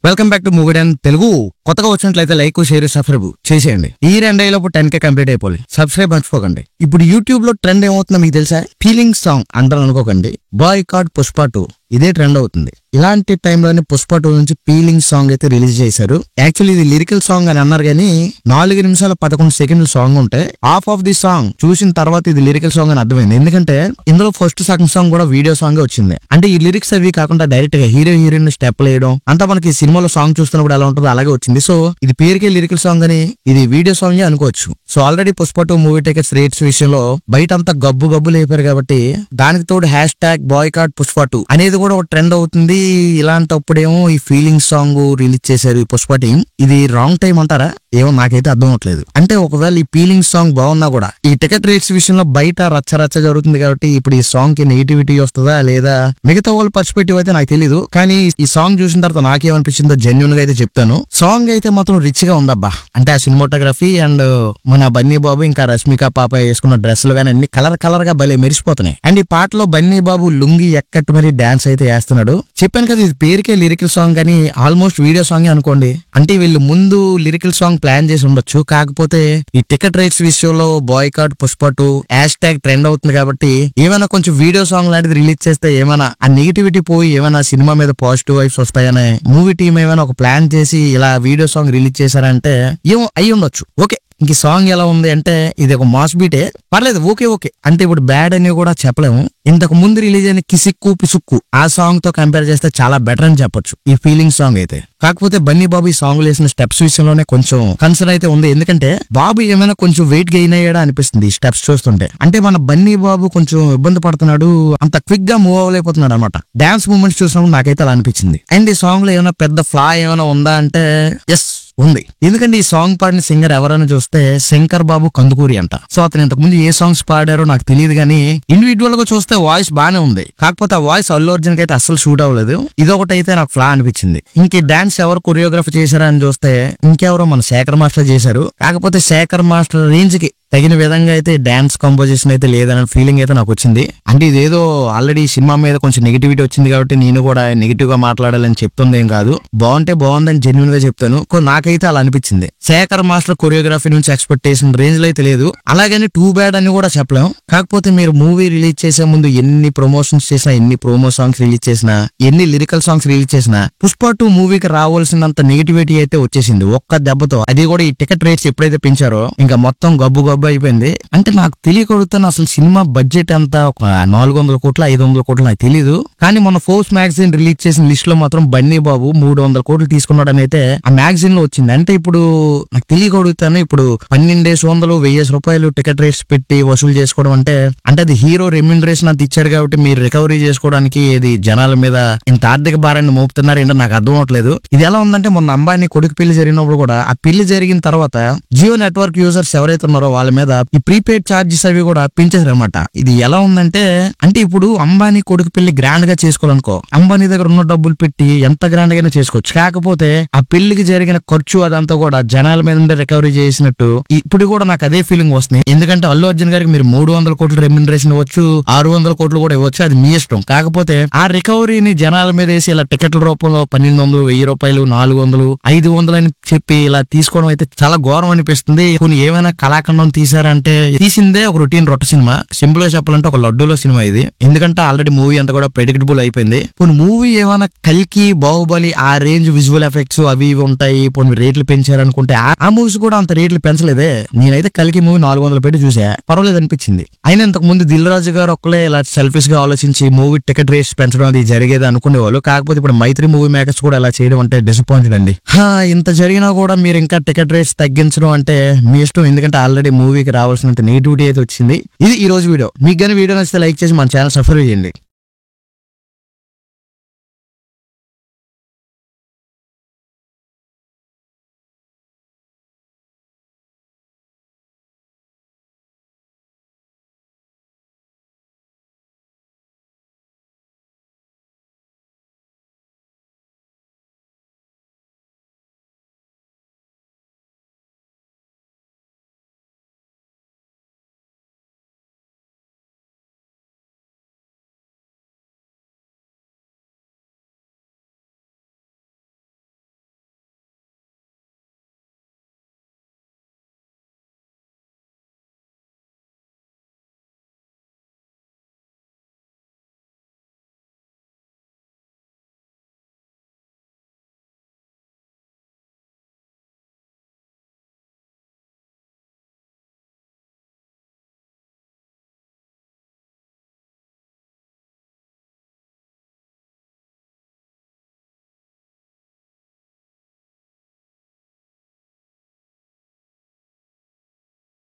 Welcome back to movie Don Telugu. కొత్తగా వచ్చినట్లయితే like share subscribe చేసేయండి. ఈ 2 ఏళ్ళలోపు 10K కంప్లీట్ అయిపోయి సబ్స్క్రైబ్ మర్చిపోకండి. ఇప్పుడు యూట్యూబ్ లో ట్రెండ్ ఏమవుతుందో మీకు తెలుసా? ఫీలింగ్ సాంగ్ అంటారు అనుకోకండి. బాయ్ కాట్ పుష్ప 2 ఇదే ట్రెండ్ అవుతుంది. ఇలాంటి టైంలోనే పుష్ప 2 నుంచి ఫీలింగ్ సాంగ్ అయితే రిలీజ్ చేశారు. యాక్చువల్లీ ఇది లిరికల్ సాంగ్ అని అన్నారు కానీ 4 నిమిషాల 11 సెకండ్ల సాంగ్ ఉంటే హాఫ్ ఆఫ్ ది సాంగ్ చూసిన తర్వాత ఇది లిరికల్ సాంగ్ అని అర్థమైంది. ఎందుకంటే ఇందులో ఫస్ట్ సగం సాంగ్ కూడా వీడియో సాంగ్ వచ్చింది. అంటే ఈ లిరిక్స్ అవి కాకుండా డైరెక్ట్ గా హీరో హీరోయిన్ స్టెప్ వేయడం అంతా మనకి సినిమాలో సాంగ్ చూస్తున్నప్పుడు ఎలా ఉంటుందో అలాగే వచ్చింది. సో ఇది పేరుకే లిరికల్ సాంగ్ అని ఇది వీడియో సాంగ్ అనుకోవచ్చు. So already Pushpa 2 movie tickets rates విషయంలో బయట అంతా గబ్బు లేపారు కాబట్టి దానికి తోడు #బాయ్కాట్ పుష్ప 2 అనేది కూడా ఒక ట్రెండ్ అవుతుంది. ఇలాంటప్పుడేమో ఈ ఫీలింగ్ సాంగ్ రిలీజ్ చేశారు ఈ పుష్ప టీం. ఇది రాంగ్ టైం అంటారా? ఏమో నాకైతే అర్థం అవట్లేదు. అంటే ఒకవేళ ఈ ఫీలింగ్ సాంగ్ బాగున్నా కూడా ఈ టికెట్ రేట్స్ విషయంలో బయట రచ్చ జరుగుతుంది కాబట్టి ఇప్పుడు ఈ సాంగ్ కి నెగిటివిటీ వస్తుందా లేదా మిగతా వాళ్ళ పర్స్పెక్టివ్ అయితే నాకు తెలీదు. కానీ ఈ సాంగ్ చూసిన తర్వాత నాకేమనిపించిందో జెన్యున్ గా అయితే చెప్తాను. సాంగ్ అయితే మాత్రం రిచ్ గా ఉందబ్బా. అంటే ఆ సినిమాటోగ్రఫీ అండ్ మన బన్నీ బాబు ఇంకా రష్మిక పాప వేసుకున్న డ్రెస్సులు కానీ అన్ని కలర్ గా భలే మెరిసిపోతున్నాయి. అండ్ ఈ పాటలో బన్నీ బాబు లుంగి ఎక్కట్టు మరి డాన్స్ అయితే వేస్తున్నాడు. చెప్పాను కదా ఇది పేరుకే లిరికల్ సాంగ్ అని ఆల్మోస్ట్ వీడియో సాంగ్ అనుకోండి. అంటే వీళ్ళు ముందు లిరికల్ సాంగ్ ప్లాన్ చేసి ఉండొచ్చు. కాకపోతే ఈ టికెట్ రేట్స్ విషయంలో బాయ్కాట్ పుష్ప 2 ట్రెండ్ అవుతుంది కాబట్టి ఏమైనా కొంచెం వీడియో సాంగ్ లాంటిది రిలీజ్ చేస్తే ఏమైనా ఆ నెగిటివిటీ పోయి ఏమైనా సినిమా మీద పాజిటివ్ వైబ్స్ వస్తాయనే మూవీ టీం ఏమైనా ఒక ప్లాన్ చేసి ఇలా వీడియో సాంగ్ రిలీజ్ చేశారంటే ఏమో అయి ఉండొచ్చు. ఓకే, ఇంక సాంగ్ ఎలా ఉంది అంటే ఇది ఒక మాస్ బీటే పర్లేదు. ఓకే అంటే ఇప్పుడు బ్యాడ్ అని కూడా చెప్పలేము. ఇంతకు ముందు రిలీజ్ అయిన కిసిక్కు పిసుక్కు ఆ సాంగ్ తో కంపేర్ చేస్తే చాలా బెటర్ అని చెప్పొచ్చు ఈ ఫీలింగ్ సాంగ్ అయితే. కాకపోతే బన్నీ బాబు ఈ సాంగ్ వేసిన స్టెప్స్ విషయంలోనే కొంచెం కన్సర్న్ అయితే ఉంది. ఎందుకంటే బాబు ఏమైనా కొంచెం వెయిట్ గెయిన్ అయ్యాడా అనిపిస్తుంది ఈ స్టెప్స్ చూస్తుంటే. అంటే మన బన్నీ బాబు కొంచెం ఇబ్బంది పడుతున్నాడు, అంత క్విక్ గా మూవ్ అవ్వలేకపోతున్నాడు అనమాట. డాన్స్ మూమెంట్స్ చూసినప్పుడు నాకైతే అలా అనిపించింది. అండ్ ఈ సాంగ్ లో ఏమైనా పెద్ద ఫ్లా ఏమైనా ఉందా అంటే ఎస్ ఉంది. ఎందుకంటే ఈ సాంగ్ పాడిన సింగర్ ఎవరైనా చూస్తే శంకర్ బాబు కందుకూరి అంట. సో అతను ఇంతకు ముందు ఏ సాంగ్స్ పాడారో నాకు తెలియదు కానీ ఇండివిజువల్ గా చూస్తే వాయిస్ బానే ఉంది. కాకపోతే ఆ వాయిస్ అల్లు అర్జున్ కి అయితే అస్సలు షూట్ అవ్వలేదు. ఇదొకటి అయితే నాకు ఫ్లా అనిపించింది. ఇంక డాన్స్ ఎవరు కొరియోగ్రఫీ చేశారా అని చూస్తే ఇంకెవరో మన శేఖర్ మాస్టర్ చేశారు. కాకపోతే శేఖర్ మాస్టర్ రేంజ్ కి తగిన విధంగా అయితే డాన్స్ కంపోజిషన్ అయితే లేదనే ఫీలింగ్ అయితే నాకు వచ్చింది. అంటే ఇదేదో ఆల్రెడీ సినిమా మీద కొంచెం నెగిటివిటీ వచ్చింది కాబట్టి నేను కూడా నెగిటివ్ గా మాట్లాడాలని చెప్తుంది ఏం కాదు. బాగుంటే బాగుందని జెన్యున్ గా చెప్తాను. నాకైతే అలా అనిపించింది. శేఖర్ మాస్టర్ కొరియోగ్రఫీ నుంచి ఎక్స్పెక్టేషన్ రేంజ్ లో అయితే లేదు. అలాగని టూ బ్యాడ్ అని కూడా చెప్పలేం. కాకపోతే మీరు మూవీ రిలీజ్ చేసే ముందు ఎన్ని ప్రమోషన్స్ చేసినా, ఎన్ని ప్రోమో సాంగ్స్ రిలీజ్ చేసినా, ఎన్ని లిరికల్ సాంగ్స్ రిలీజ్ చేసినా పుష్ప 2 మూవీకి రావాల్సినంత నెగిటివిటీ అయితే వచ్చేసింది ఒక్క దెబ్బతో. అది కూడా ఈ టికెట్ రేట్స్ ఎప్పుడైతే పెంచారో ఇంకా మొత్తం గబ్బు అయిపోయింది. అంటే నాకు తెలియకడుగుతాను అసలు సినిమా బడ్జెట్ అంతా ఒక 400 కోట్లు 500 కోట్లు నాకు తెలీదు. కానీ మన ఫోర్స్ మ్యాగజైన్ రిలీజ్ చేసిన లిస్ట్ లో మాత్రం బన్నీ బాబు 300 కోట్లు తీసుకున్నాడని అయితే ఆ మ్యాగజైన్ లో వచ్చింది. అంటే ఇప్పుడు నాకు తెలియకడుగుతాను, ఇప్పుడు 1200 1000 రూపాయలు టికెట్ రేట్స్ పెట్టి వసూలు చేసుకోవడం అంటే అది హీరో రెమ్యూనరేషన్ అంత ఇచ్చాడు కాబట్టి మీరు రికవరీ చేసుకోవడానికి ఇది జనాల మీద ఇంత ఆర్థిక భారాన్ని మోపుతున్నారు ఏంటో నాకు అర్థం అవట్లేదు. ఇది ఎలా ఉందంటే మొన్న అంబానీ కొడుకు పెళ్లి జరిగినప్పుడు కూడా ఆ పెళ్లి జరిగిన తర్వాత జియో నెట్వర్క్ యూజర్స్ ఎవరైతే ఉన్నారో వాళ్ళ మీద ఈ ప్రీపెయిడ్ చార్జెస్ అవి కూడా పెంచారు అనమాట. ఇది ఎలా ఉందంటే అంటే ఇప్పుడు అంబానీ కొడుకు పెళ్లి గ్రాండ్ గా చేసుకోవాలనుకో, అంబానీ దగ్గర ఉన్న డబ్బులు పెట్టి ఎంత గ్రాండ్ గానే చేసుకోవచ్చు. కాకపోతే ఆ పెళ్లికి జరిగిన ఖర్చు అదంతా కూడా జనాల మీద రికవరీ చేసినట్టు ఇప్పుడు కూడా నాకు అదే ఫీలింగ్ వస్తుంది. ఎందుకంటే అల్లు అర్జున్ గారికి మీరు 300 కోట్లు రెమ్యూనరేషన్ ఇవ్వచ్చు, 600 కోట్లు కూడా ఇవ్వచ్చు, అది మీ ఇష్టం. కాకపోతే ఆ రికవరీని జనాల మీద వేసి ఇలా టికెట్ల రూపంలో 1200 1000 రూపాయలు 400 500 అని చెప్పి ఇలా తీసుకోవడం అయితే చాలా ఘోరం అనిపిస్తుంది. కొన్ని ఏమైనా కళాఖండం తీసారంటే తీసిందే ఒక రొటీన్ రొట్ట సినిమా. సింపుల్ గా చెప్పాలంటే ఒక లడ్డూలో సినిమా ఇది. ఎందుకంటే ఆల్రెడీ మూవీ అంతా కూడా ప్రెడిక్టబుల్ అయిపోయింది. కొన్ని మూవీ ఏమైనా కల్కి బాహుబలి ఆ రేంజ్ విజువల్ ఎఫెక్ట్స్ అవి ఇవి ఉంటాయి, కొన్ని రేట్లు పెంచారనుకుంటే ఆ మూవీస్ కూడా అంత రేట్లు పెంచలేదే. నేనైతే కల్కి మూవీ 400 పెట్టి చూసా, పర్వాలేదు అనిపించింది. అయినా ఇంతకు ముందు దిల్ రాజు గారు ఒక్కలే ఇలా సెల్ఫిష్ గా ఆలోచించి మూవీ టికెట్ రేట్స్ పెంచడం అది జరిగేది అనుకునేవాళ్ళు. కాకపోతే ఇప్పుడు మైత్రి మూవీ మేకర్స్ కూడా ఇలా చేయడం అంటే డిసప్పాయింటెడ్ అండి. ఇంత జరిగినా కూడా మీరు ఇంకా టికెట్ రేట్స్ తగ్గించడం అంటే మీ ఇష్టం. ఎందుకంటే ఆల్రెడీ మూవీకి రావాల్సినంత నెగిటివిటీ అయితే వచ్చింది. ఇది ఈ రోజు వీడియో. మీకు కానీ వీడియో నచ్చితే లైక్ చేసి మన ఛానల్ సబ్స్క్రైబ్ చేయండి.